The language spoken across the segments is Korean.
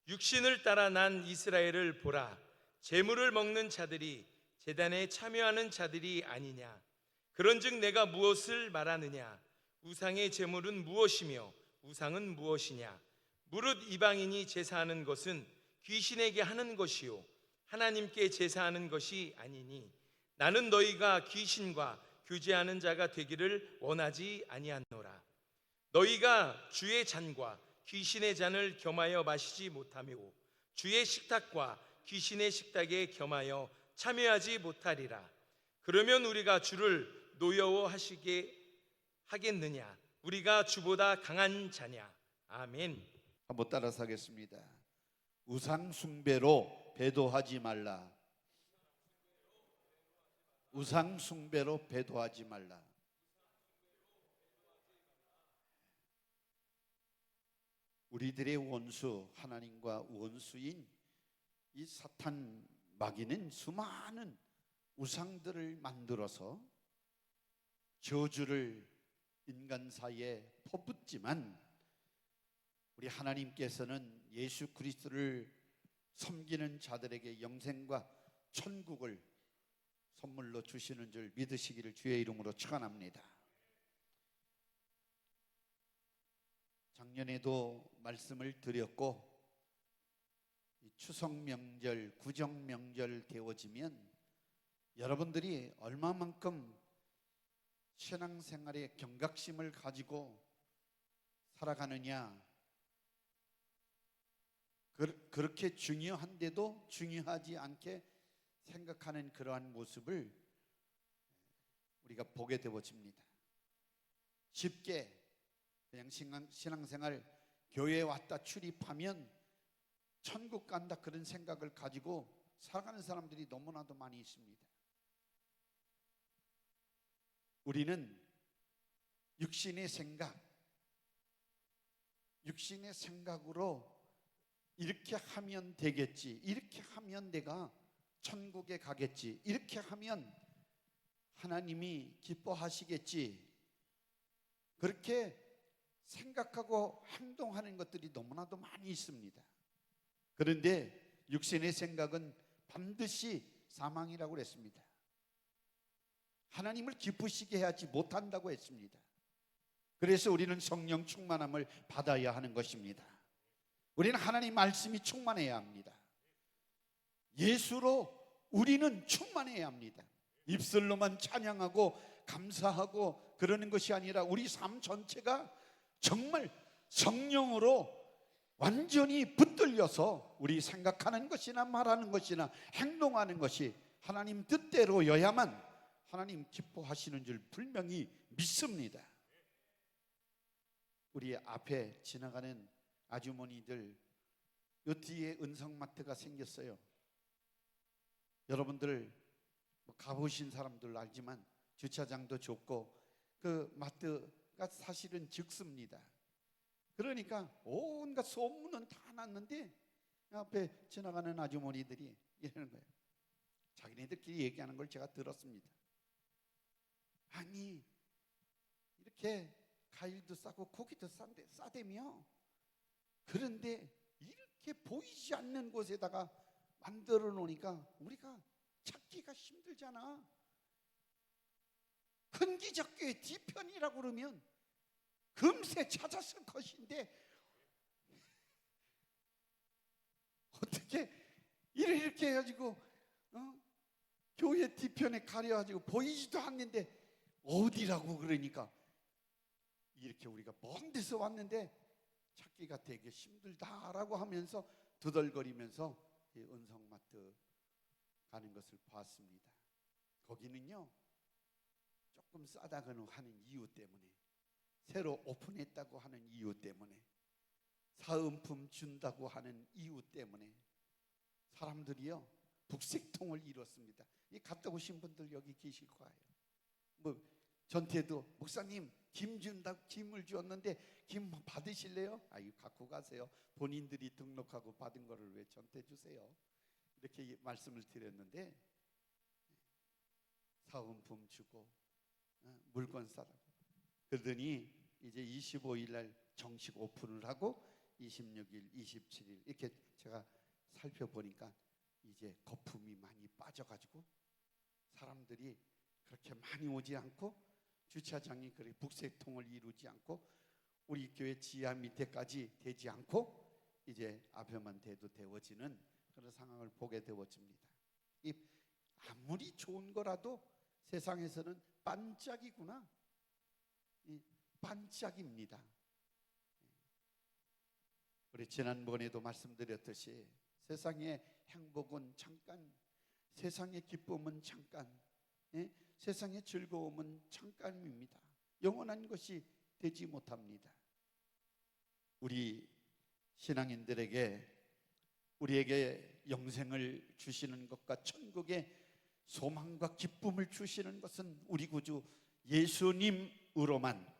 육신을 따라 난 이스라엘을 보라. 재물을 먹는 자들이 제단에 참여하는 자들이 아니냐. 그런즉 내가 무엇을 말하느냐. 우상의 재물은 무엇이며 우상은 무엇이냐. 무릇 이방인이 제사하는 것은 귀신에게 하는 것이요 하나님께 제사하는 것이 아니니 나는 너희가 귀신과 교제하는 자가 되기를 원하지 아니하노라. 너희가 주의 잔과 귀신의 잔을 겸하여 마시지 못하며 주의 식탁과 귀신의 식탁에 겸하여 참여하지 못하리라. 그러면 우리가 주를 노여워하시게 하겠느냐. 우리가 주보다 강한 자냐. 아멘. 한번 따라서 하겠습니다. 우상 숭배로 배도하지 말라. 우상 숭배로 배도하지 말라. 우리들의 원수, 하나님과 원수인 이 사탄 마귀는 수많은 우상들을 만들어서 저주를 인간 사이에 퍼붓지만 우리 하나님께서는 예수 그리스도를 섬기는 자들에게 영생과 천국을 선물로 주시는 줄 믿으시기를 주의 이름으로 축원합니다. 작년에도 말씀을 드렸고 추석 명절, 구정 명절 되어지면 여러분들이 얼마만큼 신앙생활에 경각심을 가지고 살아가느냐, 그렇게 중요한데도 중요하지 않게 생각하는 그러한 모습을 우리가 보게 되어집니다. 쉽게 그냥 신앙생활 교회에 왔다 출입하면 천국 간다 그런 생각을 가지고 살아가는 사람들이 너무나도 많이 있습니다. 우리는 육신의 생각으로 이렇게 하면 되겠지, 이렇게 하면 내가 천국에 가겠지, 이렇게 하면 하나님이 기뻐하시겠지, 그렇게 생각하고 행동하는 것들이 너무나도 많이 있습니다. 그런데 육신의 생각은 반드시 사망이라고 그랬습니다. 하나님을 기쁘시게 하지 못한다고 했습니다. 그래서 우리는 성령 충만함을 받아야 하는 것입니다. 우리는 하나님 말씀이 충만해야 합니다. 예수로 우리는 충만해야 합니다. 입술로만 찬양하고 감사하고 그러는 것이 아니라 우리 삶 전체가 정말 성령으로 완전히 붙들려서 우리 생각하는 것이나 말하는 것이나 행동하는 것이 하나님 뜻대로여야만 하나님 기뻐하시는 줄 분명히 믿습니다. 우리 앞에 지나가는 아주머니들, 요 뒤에 은성마트가 생겼어요. 여러분들 가보신 사람들 알지만 주차장도 좁고 그 마트가 사실은 적습니다. 그러니까 온갖 소문은 다 났는데 앞에 지나가는 아주머니들이 이러는 거예요. 자기네들끼리 얘기하는 걸 제가 들었습니다. 아니 이렇게 과일도 싸고 고기도 싸대며 그런데 이렇게 보이지 않는 곳에다가 만들어 놓으니까 우리가 찾기가 힘들잖아. 근기적교회 뒤편이라고 그러면 금세 찾았을 것인데 어떻게 이렇게 해가지고 교회 뒤편에 가려가지고 보이지도 않는데 어디라고 그러니까 이렇게 우리가 먼 데서 왔는데 찾기가 되게 힘들다라고 하면서 두덜거리면서 은성마트 가는 것을 봤습니다. 거기는요 조금 싸다고 하는 이유 때문에, 새로 오픈했다고 하는 이유 때문에, 사은품 준다고 하는 이유 때문에 사람들이요 북색통을 이뤘습니다. 이 갔다 오신 분들 여기 계실 거예요. 뭐 전태도 목사님 김을 주었는데 김 받으실래요? 아유 갖고 가세요. 본인들이 등록하고 받은 거를 왜 전태 주세요? 이렇게 말씀을 드렸는데 사은품 주고 물건 싸라고 그러더니 이제 25일 날 정식 오픈을 하고 26일, 27일 이렇게 제가 살펴보니까 이제 거품이 많이 빠져가지고 사람들이 그렇게 많이 오지 않고 주차장이 그렇게 북새통을 이루지 않고 우리 교회 지하 밑에까지 되지 않고 이제 앞에만 돼도 되어지는 그런 상황을 보게 되어집니다. 이 아무리 좋은 거라도 세상에서는 반짝이구나. 이 반짝입니다. 우리 지난번에도 말씀드렸듯이 세상의 행복은 잠깐, 세상의 기쁨은 잠깐, 세상의 즐거움은 잠깐입니다. 영원한 것이 되지 못합니다. 우리 신앙인들에게 우리에게 영생을 주시는 것과 천국의 소망과 기쁨을 주시는 것은 우리 구주 예수님으로만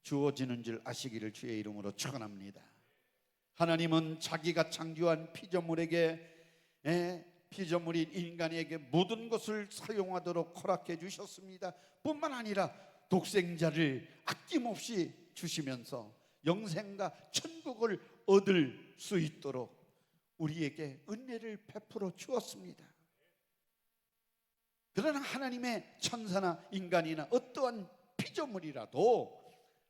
주어지는 줄 아시기를 주의 이름으로 축원합니다. 하나님은 자기가 창조한 피조물인 인간에게 모든 것을 사용하도록 허락해 주셨습니다. 뿐만 아니라 독생자를 아낌없이 주시면서 영생과 천국을 얻을 수 있도록 우리에게 은혜를 베풀어 주었습니다. 그러나 하나님의 천사나 인간이나 어떠한 피조물이라도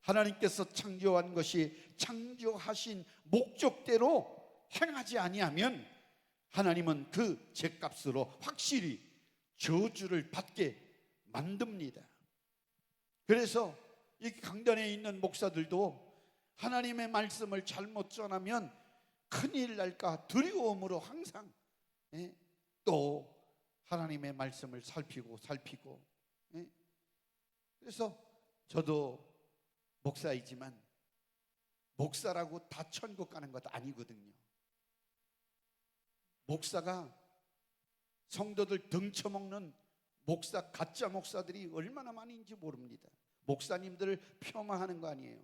하나님께서 창조한 것이 창조하신 목적대로 행하지 아니하면 하나님은 그 죄값으로 확실히 저주를 받게 만듭니다. 그래서 이 강단에 있는 목사들도 하나님의 말씀을 잘못 전하면 큰일 날까 두려움으로 항상 또 하나님의 말씀을 살피고 그래서 저도 목사이지만 목사라고 다 천국 가는 것 아니거든요. 목사가 성도들 등쳐먹는 가짜 목사들이 얼마나 많은지 모릅니다. 목사님들을 폄하하는 거 아니에요.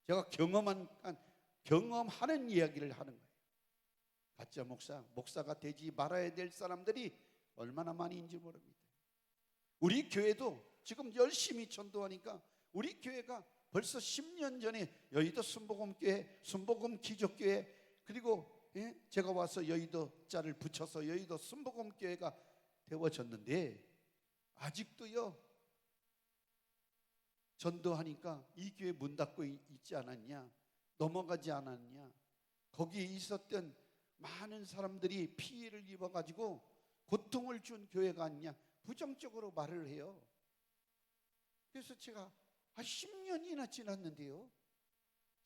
제가 경험하는 이야기를 하는 거예요. 가짜 목사가 되지 말아야 될 사람들이 얼마나 많은지 모릅니다. 우리 교회도 지금 열심히 전도하니까 우리 교회가 벌써 10년 전에 여의도 순복음교회, 순복음 기적교회, 그리고 제가 와서 여의도 자를 붙여서 여의도 순복음교회가 되어졌는데 아직도요 전도하니까 이 교회 문 닫고 있지 않았냐, 넘어가지 않았냐, 거기에 있었던 많은 사람들이 피해를 입어가지고 고통을 준 교회가 아니냐 부정적으로 말을 해요. 그래서 제가 10년이나 지났는데요,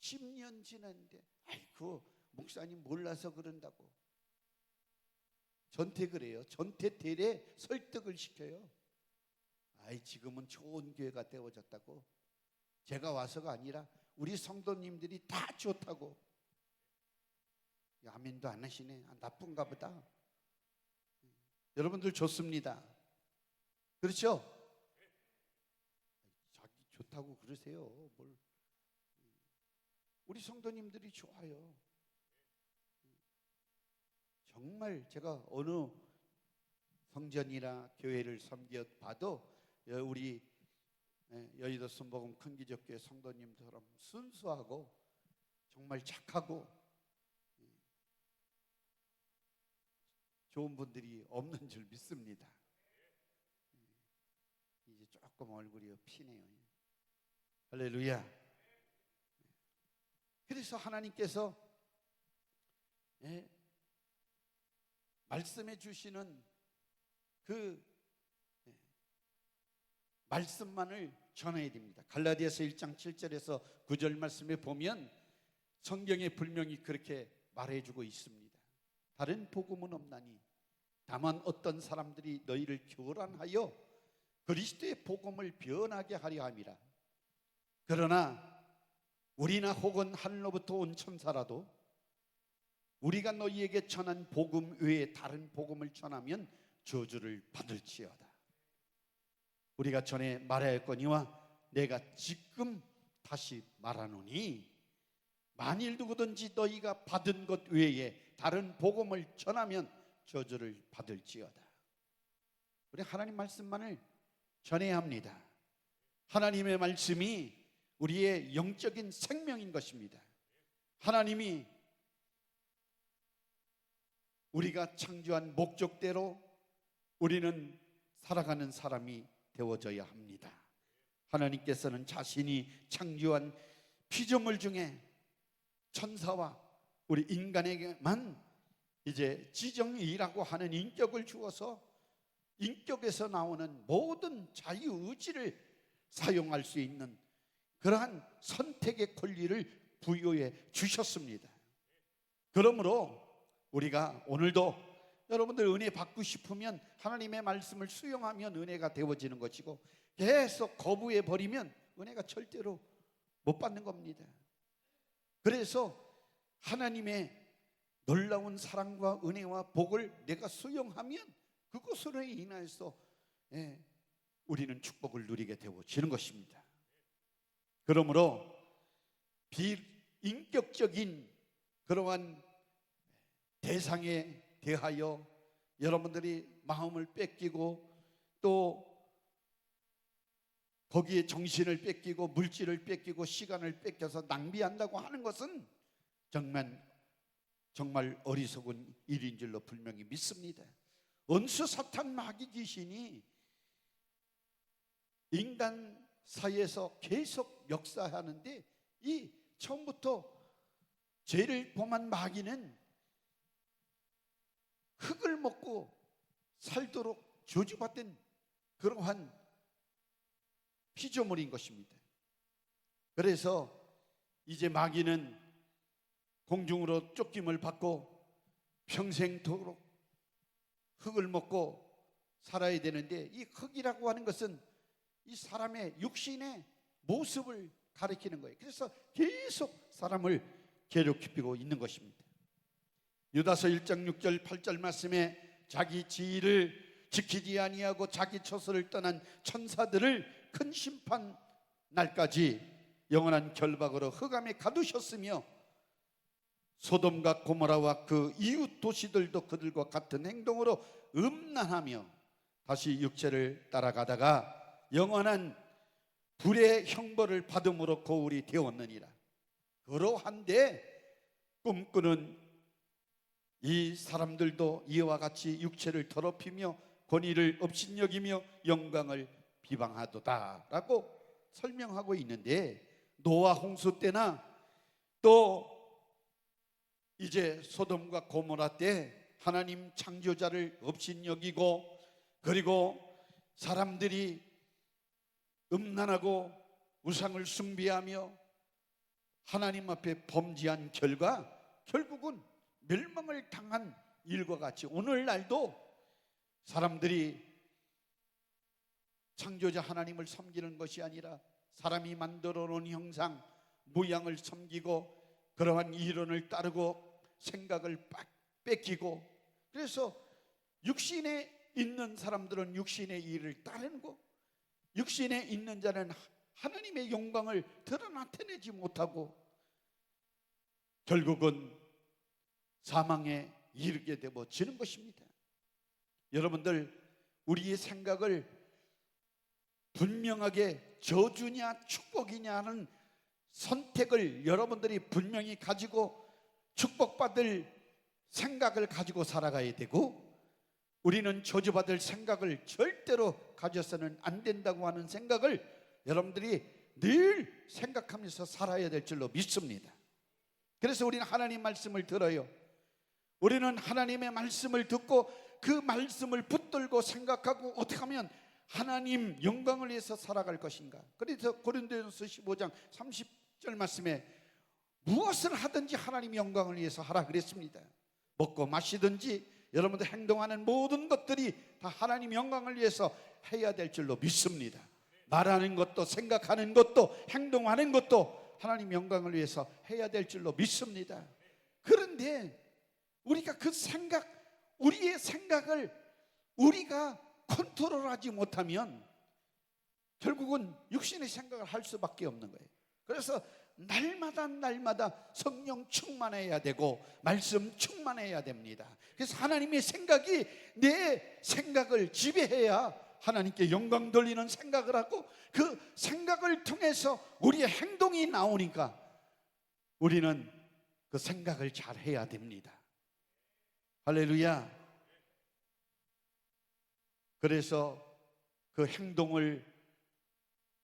10년 지났는데 아이고 목사님 몰라서 그런다고 전택을 해요. 전택 대래 설득을 시켜요. 지금은 좋은 교회가 되어졌다고. 제가 와서가 아니라 우리 성도님들이 다 좋다고. 아멘도 안 하시네. 나쁜가 보다. 여러분들 좋습니다. 그렇죠? 자기 좋다고 그러세요. 우리 성도님들이 좋아요. 정말 제가 어느 성전이나 교회를 섬겨봐도 우리 여의도 순복음 큰기적교회 성도님처럼 순수하고 정말 착하고 좋은 분들이 없는 줄 믿습니다. 이제 조금 얼굴이 피네요. 할렐루야. 그래서 하나님께서 말씀해 주시는 그 말씀만을 전해야 됩니다. 갈라디아서 1장 7절에서 9절 말씀에 보면 성경에 분명히 그렇게 말해주고 있습니다. 다른 복음은 없나니 다만 어떤 사람들이 너희를 교란하여 그리스도의 복음을 변하게 하려 함이라. 그러나 우리나 혹은 하늘로부터 온 천사라도 우리가 너희에게 전한 복음 외에 다른 복음을 전하면 저주를 받을지어다. 우리가 전에 말하였거니와 내가 지금 다시 말하노니 만일 누구든지 너희가 받은 것 외에 다른 복음을 전하면 저주를 받을지어다. 우리 하나님 말씀만을 전해야 합니다. 하나님의 말씀이 우리의 영적인 생명인 것입니다. 하나님이 우리가 창조한 목적대로 우리는 살아가는 사람이 되어져야 합니다. 하나님께서는 자신이 창조한 피조물 중에 천사와 우리 인간에게만 이제 지정이라고 하는 인격을 주어서 인격에서 나오는 모든 자유의지를 사용할 수 있는 그러한 선택의 권리를 부여해 주셨습니다. 그러므로 우리가 오늘도 여러분들 은혜 받고 싶으면 하나님의 말씀을 수용하면 은혜가 되어지는 것이고, 계속 거부해 버리면 은혜가 절대로 못 받는 겁니다. 그래서 하나님의 놀라운 사랑과 은혜와 복을 내가 수용하면 그것으로 인하여서 우리는 축복을 누리게 되어지는 것입니다. 그러므로 비인격적인 그러한 대상에 대하여 여러분들이 마음을 뺏기고 또 거기에 정신을 뺏기고 물질을 뺏기고 시간을 뺏겨서 낭비한다고 하는 것은 정말 어리석은 일인 줄로 분명히 믿습니다. 원수 사탄 마귀 귀신이 인간 사이에서 계속 역사하는데, 이 처음부터 죄를 범한 마귀는 흙을 먹고 살도록 저주받은 그러한 피조물인 것입니다. 그래서 이제 마귀는 공중으로 쫓김을 받고 평생토록 흙을 먹고 살아야 되는데, 이 흙이라고 하는 것은 이 사람의 육신의 모습을 가리키는 거예요. 그래서 계속 사람을 괴롭히고 있는 것입니다. 유다서 1장 6절 8절 말씀에 자기 지위를 지키지 아니하고 자기 처소를 떠난 천사들을 큰 심판 날까지 영원한 결박으로 흑암에 가두셨으며, 소돔과 고모라와 그 이웃 도시들도 그들과 같은 행동으로 음란하며 다시 육체를 따라가다가 영원한 불의 형벌을 받음으로 고울이 되었느니라. 그러한데 꿈꾸는 이 사람들도 이와 같이 육체를 더럽히며 권위를 업신여기며 영광을 비방하도다라고 설명하고 있는데, 노아 홍수 때나 또 이제 소돔과 고모라 때 하나님 창조자를 업신여기고, 그리고 사람들이 음란하고 우상을 숭배하며 하나님 앞에 범죄한 결과 결국은 멸망을 당한 일과 같이 오늘날도 사람들이 창조자 하나님을 섬기는 것이 아니라 사람이 만들어 놓은 형상 모양을 섬기고 그러한 이론을 따르고 생각을 뺏기고, 그래서 육신에 있는 사람들은 육신의 일을 따르고 육신에 있는 자는 하나님의 영광을 나타내지 못하고 결국은 사망에 이르게 되어지는 것입니다. 여러분들, 우리의 생각을 분명하게 저주냐 축복이냐 하는 선택을 여러분들이 분명히 가지고 축복받을 생각을 가지고 살아가야 되고, 우리는 저주받을 생각을 절대로 가져서는 안 된다고 하는 생각을 여러분들이 늘 생각하면서 살아야 될 줄로 믿습니다. 그래서 우리는 하나님 말씀을 들어요. 우리는 하나님의 말씀을 듣고 그 말씀을 붙들고 생각하고 어떻게 하면 하나님 영광을 위해서 살아갈 것인가. 그래서 고린도전서 15장 30절 말씀에 무엇을 하든지 하나님 영광을 위해서 하라 그랬습니다. 먹고 마시든지 여러분들 행동하는 모든 것들이 다 하나님 영광을 위해서 해야 될 줄로 믿습니다. 말하는 것도 생각하는 것도 행동하는 것도 하나님 영광을 위해서 해야 될 줄로 믿습니다. 그런데 우리가 그 생각, 우리의 생각을 우리가 컨트롤하지 못하면 결국은 육신의 생각을 할 수밖에 없는 거예요. 그래서 날마다 성령 충만해야 되고 말씀 충만해야 됩니다. 그래서 하나님의 생각이 내 생각을 지배해야 하나님께 영광 돌리는 생각을 하고, 그 생각을 통해서 우리의 행동이 나오니까 우리는 그 생각을 잘 해야 됩니다. 할렐루야. 그래서 그 행동을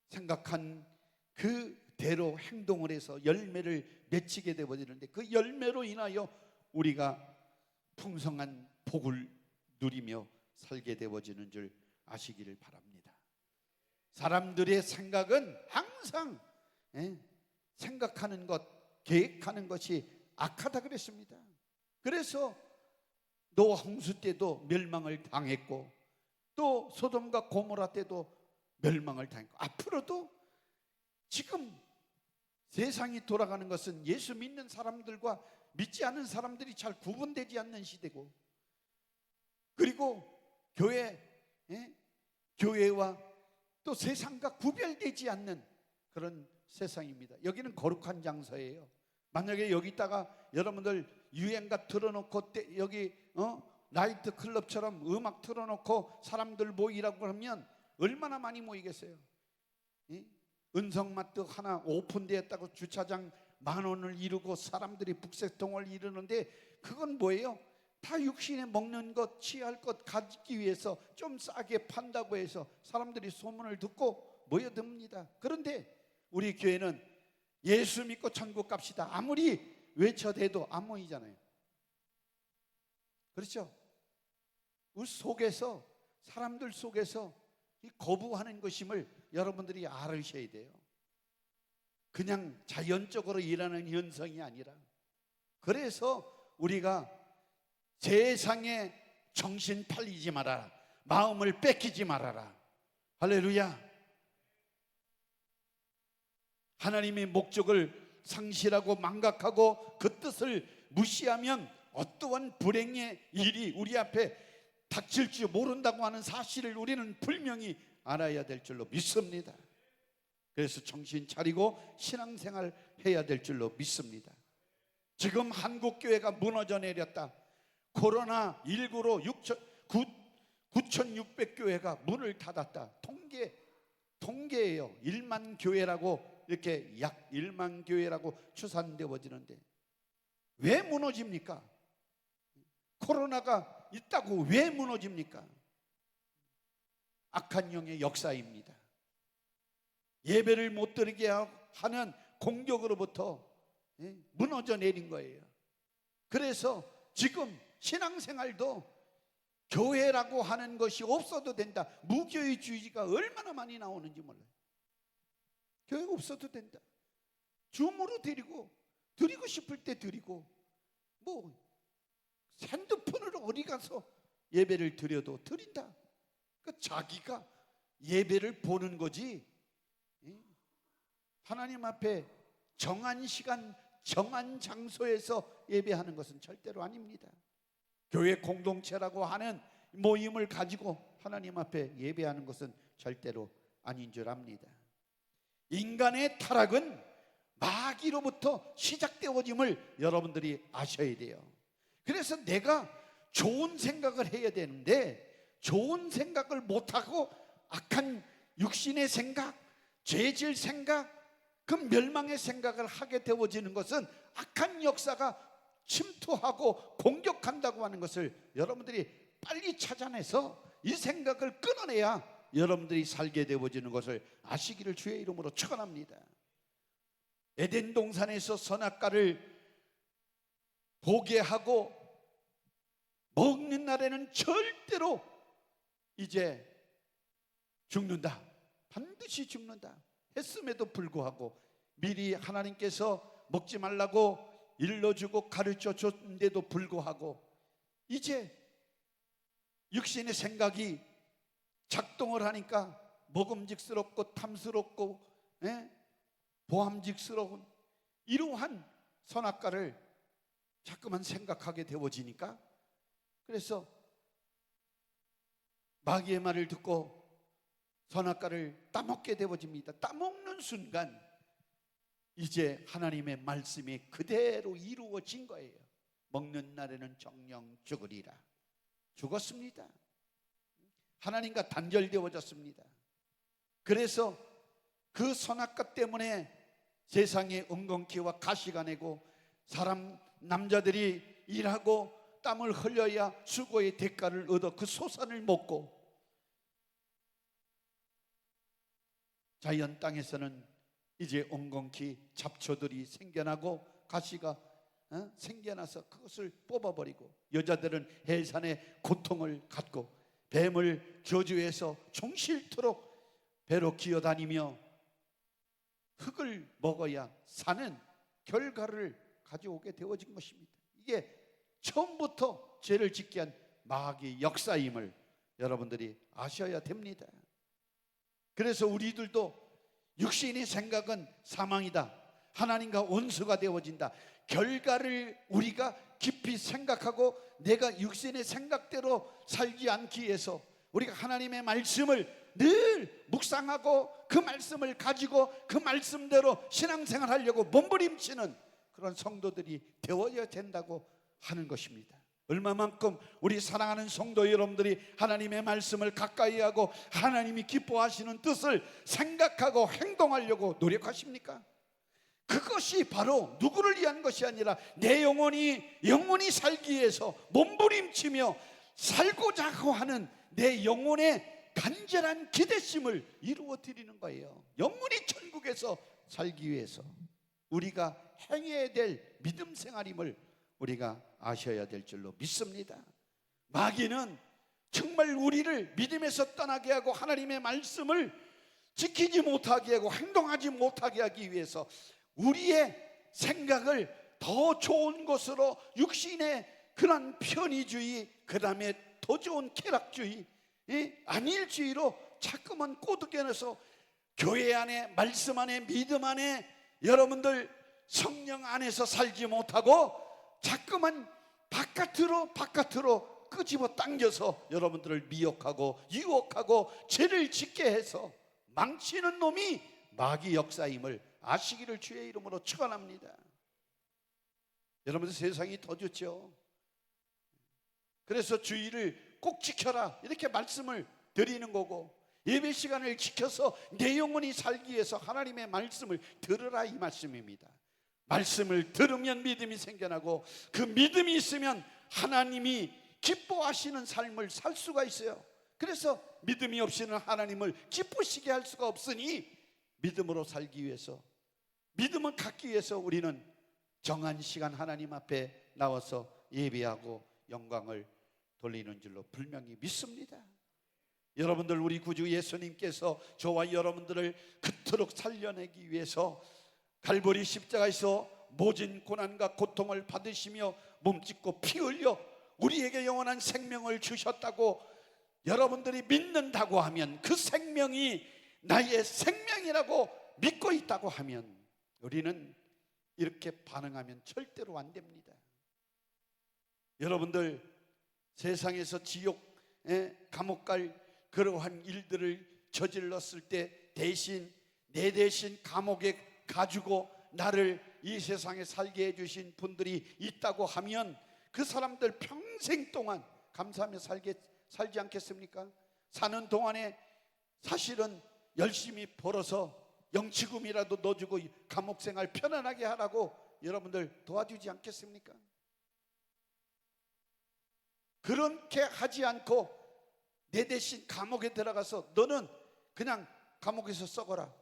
생각한 그대로 행동을 해서 열매를 맺히게 되어지는데, 그 열매로 인하여 우리가 풍성한 복을 누리며 살게 되어지는 줄 아시기를 바랍니다. 사람들의 생각은 항상 생각하는 것, 계획하는 것이 악하다 그랬습니다. 그래서 노아 홍수 때도 멸망을 당했고, 또 소돔과 고모라 때도 멸망을 당했고, 앞으로도 지금 세상이 돌아가는 것은 예수 믿는 사람들과 믿지 않는 사람들이 잘 구분되지 않는 시대고, 그리고 교회와 또 세상과 구별되지 않는 그런 세상입니다. 여기는 거룩한 장소예요. 만약에 여기다가 여러분들 유행가 틀어놓고 여기 나이트 클럽처럼 음악 틀어놓고 사람들 모이라고 하면 얼마나 많이 모이겠어요? 은성마트 하나 오픈되었다고 주차장 10,000원을 이루고 사람들이 북새통을 이루는데, 그건 뭐예요? 다 육신에 먹는 것, 취할 것 가지기 위해서 좀 싸게 판다고 해서 사람들이 소문을 듣고 모여듭니다. 그런데 우리 교회는 예수 믿고 천국 갑시다 아무리 외쳐대도 안 모이잖아요. 그렇죠? 우리 속에서, 사람들 속에서 이 거부하는 것임을 여러분들이 알으셔야 돼요. 그냥 자연적으로 일하는 현상이 아니라, 그래서 우리가 세상에 정신 팔리지 말아라, 마음을 뺏기지 말아라. 할렐루야. 하나님의 목적을 상실하고 망각하고 그 뜻을 무시하면 어떠한 불행의 일이 우리 앞에 닥칠 줄 모른다고 하는 사실을 우리는 분명히 알아야 될 줄로 믿습니다. 그래서 정신 차리고 신앙생활 해야 될 줄로 믿습니다. 지금 한국교회가 무너져 내렸다. 코로나19로 9,600교회가 문을 닫았다. 통계예요. 1만 교회라고, 이렇게 약 1만 교회라고 추산되어지는데 왜 무너집니까? 코로나가 있다고 왜 무너집니까? 악한 영의 역사입니다. 예배를 못 드리게 하는 공격으로부터 무너져 내린 거예요. 그래서 지금 신앙생활도 교회라고 하는 것이 없어도 된다, 무교회주의가 얼마나 많이 나오는지 몰라요. 교회가 없어도 된다, 줌으로 드리고 싶을 때 드리고, 뭐 핸드폰으로 어디 가서 예배를 드려도 드린다. 그러니까 자기가 예배를 보는 거지, 하나님 앞에 정한 시간 정한 장소에서 예배하는 것은 절대로 아닙니다. 교회 공동체라고 하는 모임을 가지고 하나님 앞에 예배하는 것은 절대로 아닌 줄 압니다. 인간의 타락은 마귀로부터 시작되어짐을 여러분들이 아셔야 돼요. 그래서 내가 좋은 생각을 해야 되는데 좋은 생각을 못하고 악한 육신의 생각, 죄질 생각, 그 멸망의 생각을 하게 되어지는 것은 악한 역사가 침투하고 공격한다고 하는 것을 여러분들이 빨리 찾아내서 이 생각을 끊어내야 여러분들이 살게 되어지는 것을 아시기를 주의 이름으로 축원합니다. 에덴 동산에서 선악과를 보게 하고 먹는 날에는 절대로 이제 죽는다, 반드시 죽는다 했음에도 불구하고 미리 하나님께서 먹지 말라고 일러주고 가르쳐줬는데도 불구하고 이제 육신의 생각이 작동을 하니까 먹음직스럽고 탐스럽고 보암직스러운 이러한 선악과를 자꾸만 생각하게 되어지니까, 그래서 마귀의 말을 듣고 선악과를 따먹게 되어집니다. 따먹는 순간 이제 하나님의 말씀이 그대로 이루어진 거예요. 먹는 날에는 정령 죽으리라. 죽었습니다. 하나님과 단절되어졌습니다. 그래서 그 선악과 때문에 세상에 엉겅퀴와 가시가 내고 사람 남자들이 일하고 땀을 흘려야 수고의 대가를 얻어 그 소산을 먹고, 자연 땅에서는 이제 엉겅퀴 잡초들이 생겨나고 가시가 생겨나서 그것을 뽑아버리고, 여자들은 해산의 고통을 갖고 뱀을 저주해서 종실토록 배로 기어다니며 흙을 먹어야 사는 결과를 가져오게 되어진 것입니다. 이게 처음부터 죄를 짓게 한 마귀의 역사임을 여러분들이 아셔야 됩니다. 그래서 우리들도 육신의 생각은 사망이다, 하나님과 원수가 되어진다, 결과를 우리가 깊이 생각하고 내가 육신의 생각대로 살지 않기 위해서 우리가 하나님의 말씀을 늘 묵상하고 그 말씀을 가지고 그 말씀대로 신앙생활 하려고 몸부림치는 그런 성도들이 되어야 된다고 하는 것입니다. 얼마만큼 우리 사랑하는 성도 여러분들이 하나님의 말씀을 가까이 하고 하나님이 기뻐하시는 뜻을 생각하고 행동하려고 노력하십니까? 그것이 바로 누구를 위한 것이 아니라 내 영혼이 살기 위해서 몸부림치며 살고자 하는 내 영혼의 간절한 기대심을 이루어 드리는 거예요. 영원히 천국에서 살기 위해서 우리가 행해야 될 믿음 생활임을 우리가 아셔야 될 줄로 믿습니다. 마귀는 정말 우리를 믿음에서 떠나게 하고 하나님의 말씀을 지키지 못하게 하고 행동하지 못하게 하기 위해서 우리의 생각을 더 좋은 것으로, 육신의 그런 편의주의, 그 다음에 더 좋은 쾌락주의, 안일주의로 자꾸만 꼬드겨내서 교회 안에, 말씀 안에, 믿음 안에 여러분들 성령 안에서 살지 못하고 자꾸만 바깥으로 끄집어 당겨서 여러분들을 미혹하고 유혹하고 죄를 짓게 해서 망치는 놈이 마귀 역사임을 아시기를 주의 이름으로 축원합니다. 여러분들 세상이 더 좋죠. 그래서 주의를 꼭 지켜라 이렇게 말씀을 드리는 거고, 예배 시간을 지켜서 내 영혼이 살기 위해서 하나님의 말씀을 들으라 이 말씀입니다. 말씀을 들으면 믿음이 생겨나고 그 믿음이 있으면 하나님이 기뻐하시는 삶을 살 수가 있어요. 그래서 믿음이 없이는 하나님을 기쁘시게 할 수가 없으니 믿음으로 살기 위해서, 믿음을 갖기 위해서 우리는 정한 시간 하나님 앞에 나와서 예배하고 영광을 돌리는 줄로 분명히 믿습니다. 여러분들, 우리 구주 예수님께서 저와 여러분들을 그토록 살려내기 위해서 갈보리 십자가에서 모진 고난과 고통을 받으시며 몸짓고 피 흘려 우리에게 영원한 생명을 주셨다고 여러분들이 믿는다고 하면, 그 생명이 나의 생명이라고 믿고 있다고 하면, 우리는 이렇게 반응하면 절대로 안 됩니다. 여러분들, 세상에서 지옥에 감옥 갈 그러한 일들을 저질렀을 때 내 대신 감옥에 가지고 나를 이 세상에 살게 해주신 분들이 있다고 하면 그 사람들 평생 동안 감사하며 살지 않겠습니까? 사는 동안에 사실은 열심히 벌어서 영치금이라도 넣어주고 감옥 생활 편안하게 하라고 여러분들 도와주지 않겠습니까? 그렇게 하지 않고 내 대신 감옥에 들어가서 너는 그냥 감옥에서 썩어라,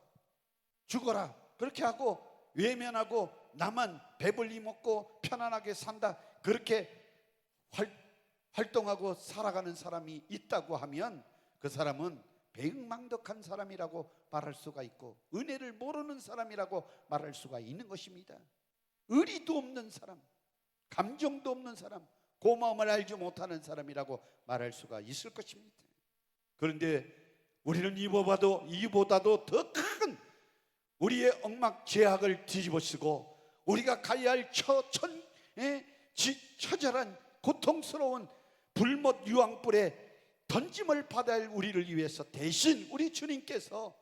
죽어라, 그렇게 하고 외면하고 나만 배불리 먹고 편안하게 산다, 그렇게 활동하고 살아가는 사람이 있다고 하면 그 사람은 배은망덕한 사람이라고 말할 수가 있고 은혜를 모르는 사람이라고 말할 수가 있는 것입니다. 의리도 없는 사람, 감정도 없는 사람, 고마움을 알지 못하는 사람이라고 말할 수가 있을 것입니다. 그런데 우리는 이보다도 더 큰 우리의 억막 죄악을 뒤집어쓰고 우리가 가야 할 처절한 고통스러운 불못 유황불에 던짐을 받아야 할 우리를 위해서 대신 우리 주님께서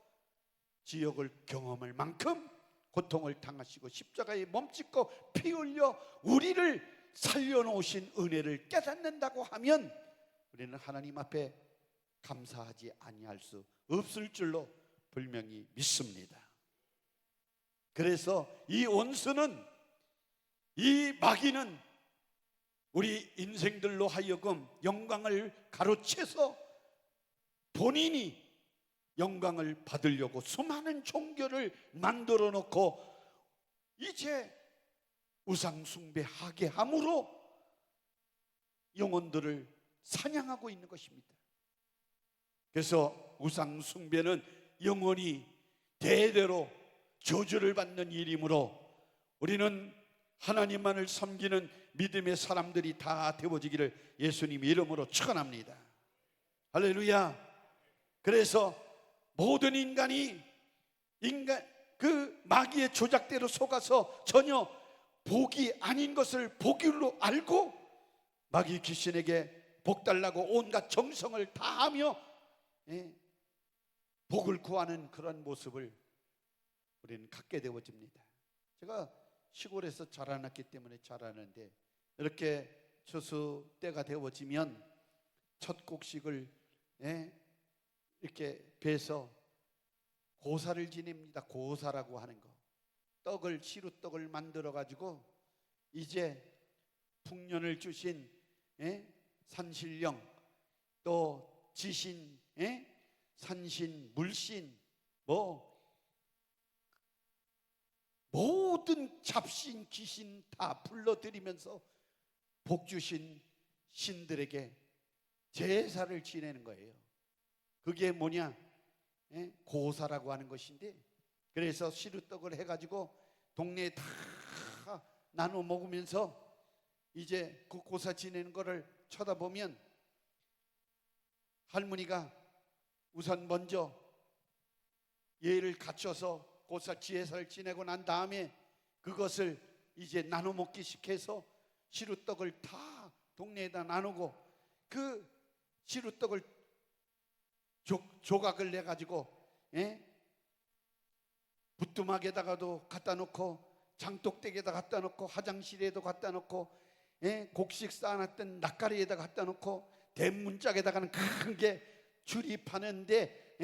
지옥을 경험할 만큼 고통을 당하시고 십자가에 몸짓고 피 흘려 우리를 살려놓으신 은혜를 깨닫는다고 하면 우리는 하나님 앞에 감사하지 아니할 수 없을 줄로 분명히 믿습니다. 그래서 이 원수는, 이 마귀는 우리 인생들로 하여금 영광을 가로채서 본인이 영광을 받으려고 수많은 종교를 만들어 놓고 이제 우상 숭배하게 함으로 영혼들을 사냥하고 있는 것입니다. 그래서 우상 숭배는 영원히 대대로 저주를 받는 일이므로 우리는 하나님만을 섬기는 믿음의 사람들이 다 되어지기를 예수님 이름으로 축원합니다. 할렐루야. 그래서 모든 인간이 그 마귀의 조작대로 속아서 전혀 복이 아닌 것을 복으로 알고 마귀 귀신에게 복 달라고 온갖 정성을 다하며 복을 구하는 그런 모습을 우리는 갖게 되어집니다. 제가 시골에서 자라났기 때문에 잘 아는데, 이렇게 추수 때가 되어지면 첫 곡식을 이렇게 베서 고사를 지냅니다. 고사라고 하는 거, 떡을, 시루떡을 만들어 가지고 이제 풍년을 주신 산신령, 또 지신, 산신, 물신, 모든 잡신, 귀신 다 불러들이면서 복 주신 신들에게 제사를 지내는 거예요. 그게 뭐냐? 고사라고 하는 것인데, 그래서 시루떡을 해가지고 동네에 다 나눠 먹으면서 이제 그 고사 지내는 거를 쳐다보면 할머니가 우선 먼저 예를 갖춰서 고사 제사를 지내고 난 다음에 그것을 이제 나눠 먹기씩 해서 시루떡을 다 동네에다 나누고, 그 시루떡을 조각을 내 가지고 부뚜막에다가도 갖다 놓고 장독대에다 갖다 놓고 화장실에도 갖다 놓고 곡식 쌓아놨던 낯가리에다 갖다 놓고 대문짝에다가는 큰 게 출입하는데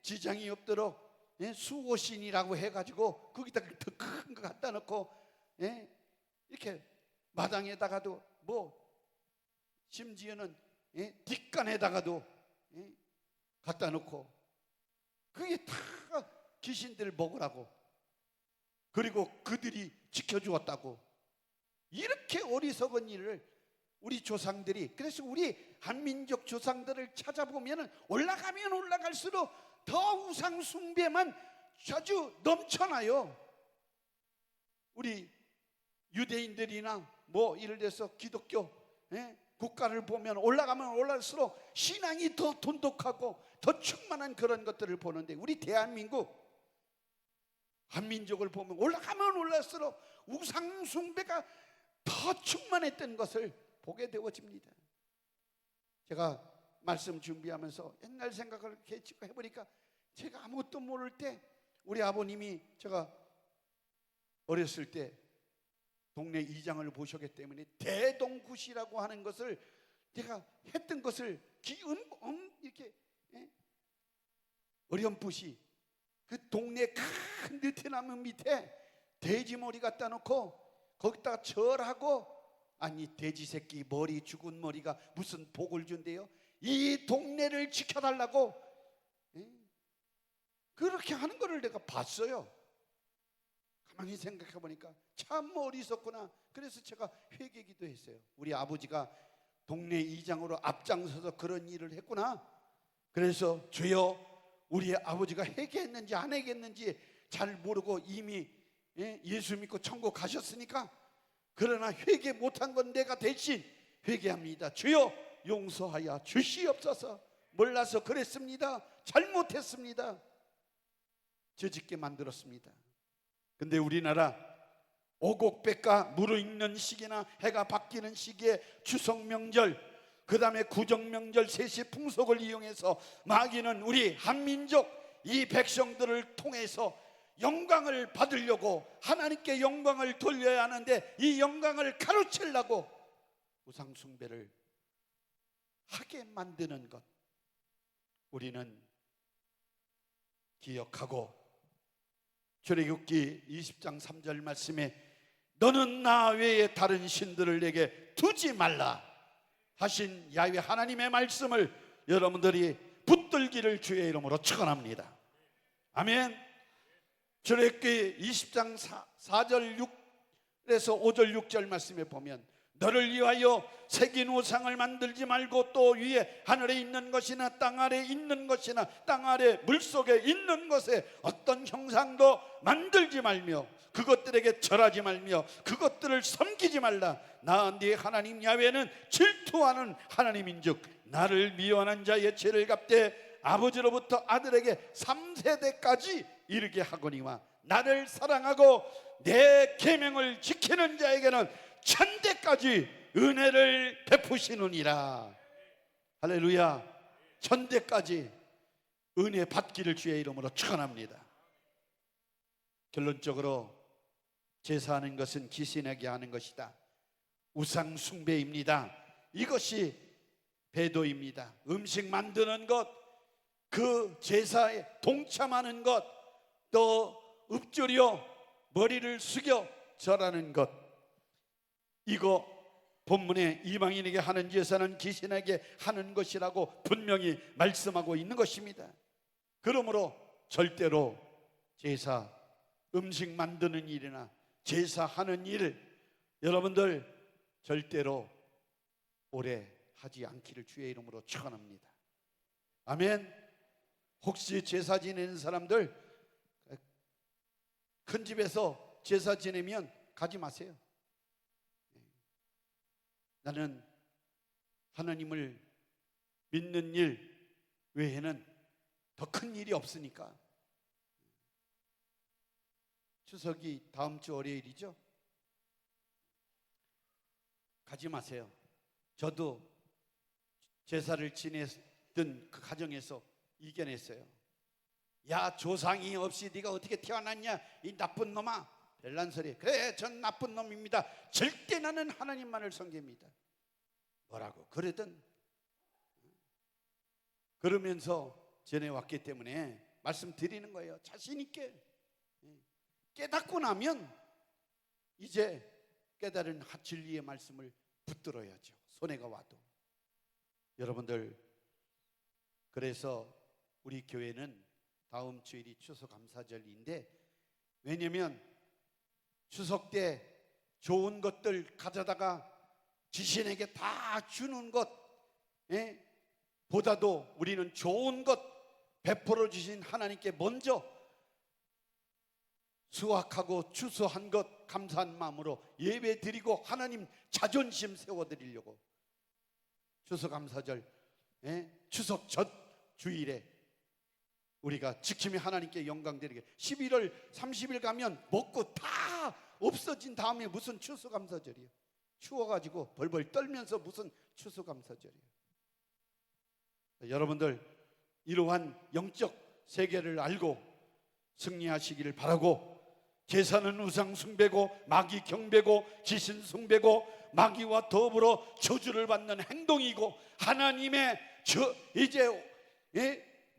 지장이 없도록 수호신이라고 해가지고 거기다 더 큰 거 갖다 놓고 이렇게 마당에다가도 심지어는 뒷간에다가도 갖다 놓고, 그게 다 귀신들 먹으라고, 그리고 그들이 지켜주었다고. 이렇게 어리석은 일을 우리 조상들이, 그래서 우리 한민족 조상들을 찾아보면 올라가면 올라갈수록 더 우상 숭배만 아주 넘쳐나요. 우리 유대인들이나 이를 들어서 기독교 국가를 보면 올라가면 올라갈수록 신앙이 더 돈독하고 더 충만한 그런 것들을 보는데, 우리 대한민국 한민족을 보면 올라가면 올라갈수록 우상 숭배가 더 충만했던 것을 보게 되어집니다. 제가 말씀 준비하면서 옛날 생각을 이렇게 해보니까, 제가 아무것도 모를 때 우리 아버님이 제가 어렸을 때 동네 이장을 보셨기 때문에 대동굿이라고 하는 것을 제가 했던 것을 이렇게 어렴풋이 그 동네 큰 느티나무 밑에 돼지머리 갖다 놓고 거기다가 절하고, 아니 돼지 새끼 머리, 죽은 머리가 무슨 복을 준대요? 이 동네를 지켜달라고 그렇게 하는 거를 내가 봤어요. 가만히 생각해 보니까 참 어리석구나. 그래서 제가 회개기도 했어요. 우리 아버지가 동네 이장으로 앞장서서 그런 일을 했구나. 그래서 주여, 우리 아버지가 회개했는지 안 회개했는지 잘 모르고 이미 예수 믿고 천국 가셨으니까, 그러나 회개 못한 건 내가 대신 회개합니다. 주여 용서하여 주시옵소서. 몰라서 그랬습니다. 잘못했습니다. 죄짓게 만들었습니다. 근데 우리나라 오곡백과 무르익는 시기나 해가 바뀌는 시기에 추석 명절, 그 다음에 구정 명절, 세시 풍속을 이용해서 마귀는 우리 한민족 이 백성들을 통해서 영광을 받으려고, 하나님께 영광을 돌려야 하는데 이 영광을 가로채려고 우상 숭배를 하게 만드는 것, 우리는 기억하고, 출애굽기 20장 3절 말씀에 너는 나 외에 다른 신들을 내게 두지 말라 하신 야훼 하나님의 말씀을 여러분들이 붙들기를 주의 이름으로 축원합니다. 아멘. 출애굽기 20장 4절 6에서 5절 6절 말씀에 보면 너를 위하여 새긴 우상을 만들지 말고 또 위에 하늘에 있는 것이나 땅 아래 있는 것이나 땅 아래 물속에 있는 것에 어떤 형상도 만들지 말며 그것들에게 절하지 말며 그것들을 섬기지 말라. 나 네 하나님 야훼는 질투하는 하나님인즉 나를 미워하는 자의 죄를 갚되 아버지로부터 아들에게 3세대까지 이르게 하거니와 나를 사랑하고 내 계명을 지키는 자에게는 천대까지 은혜를 베푸시느니라. 할렐루야. 천대까지 은혜 받기를 주의 이름으로 축원합니다. 결론적으로 제사하는 것은 귀신에게 하는 것이다. 우상 숭배입니다. 이것이 배도입니다. 음식 만드는 것, 그 제사에 동참하는 것, 또 읊조려 머리를 숙여 절하는 것, 이거 본문에 이방인에게 하는 제사는 귀신에게 하는 것이라고 분명히 말씀하고 있는 것입니다. 그러므로 절대로 제사, 음식 만드는 일이나 제사하는 일을 여러분들 절대로 오래 하지 않기를 주의 이름으로 축원합니다. 아멘. 혹시 제사 지내는 사람들 큰 집에서 제사 지내면 가지 마세요. 나는 하나님을 믿는 일 외에는 더 큰 일이 없으니까. 추석이 다음 주 월요일이죠. 가지 마세요. 저도 제사를 지냈던 그 가정에서 이겨냈어요. 야, 조상이 없이 네가 어떻게 태어났냐 이 나쁜 놈아. 별난 소리. 그래, 전 나쁜 놈입니다. 절대 나는 하나님만을 섬깁니다. 뭐라고 그러든 그러면서 지내왔기 때문에 말씀드리는 거예요. 자신 있게 깨닫고 나면 이제 깨달은 진리의 말씀을 붙들어야죠. 손해가 와도. 여러분들, 그래서 우리 교회는 다음 주일이 추수감사절인데, 왜냐면 추석 때 좋은 것들 가져다가 지신에게 다 주는 것 보다도 우리는 좋은 것 베풀어 주신 하나님께 먼저 수확하고 추수한 것 감사한 마음으로 예배 드리고 하나님 자존심 세워드리려고 추수감사절 추석 첫 주일에 우리가 지킴이 하나님께 영광 드리게. 11월 30일 가면 먹고 다 없어진 다음에 무슨 추수감사절이에요. 추워가지고 벌벌 떨면서 무슨 추수감사절이에요. 여러분들 이러한 영적 세계를 알고 승리하시기를 바라고, 제사는 우상 숭배고 마귀 경배고 귀신 숭배고 마귀와 더불어 저주를 받는 행동이고 하나님의 이제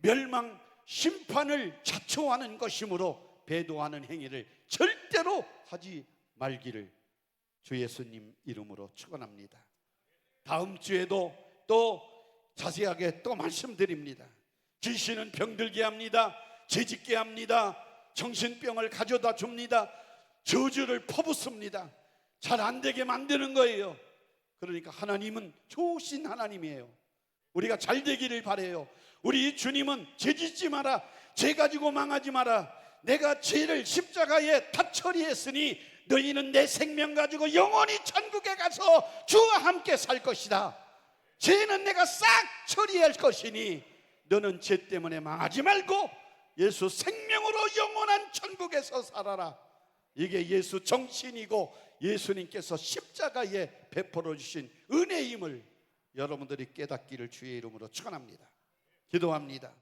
멸망 심판을 자초하는 것이므로 배도하는 행위를 절대로 하지 말기를 주 예수님 이름으로 축원합니다. 다음 주에도 또 자세하게 또 말씀드립니다. 귀신은 병들게 합니다. 죄짓게 합니다. 정신병을 가져다 줍니다. 저주를 퍼붓습니다. 잘 안 되게 만드는 거예요. 그러니까 하나님은 좋으신 하나님이에요. 우리가 잘 되기를 바라요. 우리 주님은 죄짓지 마라, 죄 가지고 망하지 마라, 내가 죄를 십자가에 다 처리했으니 너희는 내 생명 가지고 영원히 천국에 가서 주와 함께 살 것이다. 죄는 내가 싹 처리할 것이니 너는 죄 때문에 망하지 말고 예수 생명으로 영원한 천국에서 살아라. 이게 예수 정신이고 예수님께서 십자가에 베풀어 주신 은혜임을 여러분들이 깨닫기를 주의 이름으로 축원합니다. 기도합니다.